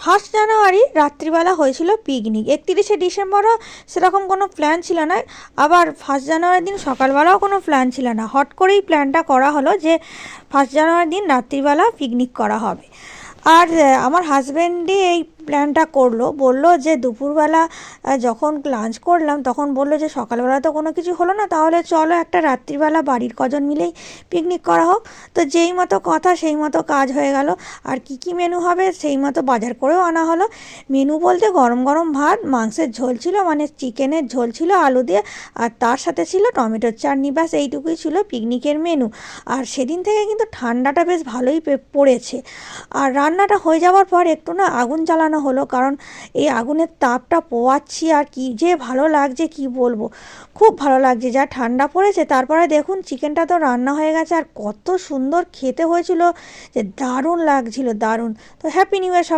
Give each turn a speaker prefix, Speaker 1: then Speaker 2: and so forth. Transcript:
Speaker 1: First January রাত্রিবেলা হয়েছিল picnic. 31শে ডিসেম্বরও সেরকম কোনো প্ল্যান ছিল না, আবার ফার্স্ট জানুয়ারির দিন সকালবেলাও কোনো প্ল্যান ছিল না। হট করেই প্ল্যানটা করা হলো যে ফার্স্ট জানুয়ারির দিন রাত্রিবেলা পিকনিক করা হবে। আর আমার হাজব্যান্ডই এই প্ল্যানটা করলো, বললো যে দুপুরবেলা যখন লাঞ্চ করলাম তখন বললো যে সকালবেলা তো কোনো কিছু হলো না, তাহলে চলো একটা রাত্রিবেলা বাড়ির কজন মিলেই পিকনিক করা হোক। তো যেই মতো কথা সেই মতো কাজ হয়ে গেল। আর কি কি মেনু হবে সেই মতো বাজার করেও আনা হলো। মেনু বলতে গরম গরম ভাত, মাংসের ঝোল ছিল, মানে চিকেনের ঝোল ছিল আলু দিয়ে, আর তার সাথে ছিল টমেটোর চাটনি, ব্যাস এইটুকুই ছিল পিকনিকের মেনু। আর সেদিন থেকে কিন্তু ঠান্ডাটা বেশ ভালোই পড়েছে। আর রান্নাটা হয়ে যাওয়ার পর একটু না আগুন জ্বালানো হলো, কারণ এই আগুনের তাপটা পোয়াচ্ছি আর কি যে ভালো লাগছে কি বলবো, খুব ভালো লাগছে। যা ঠান্ডা পড়েছে। তারপরে দেখুন চিকেনটা তো রান্না হয়ে গেছে, আর কত সুন্দর খেতে হয়েছিল, যে দারুণ লাগছিল, দারুণ। তো হ্যাপি নিউ ইয়ার।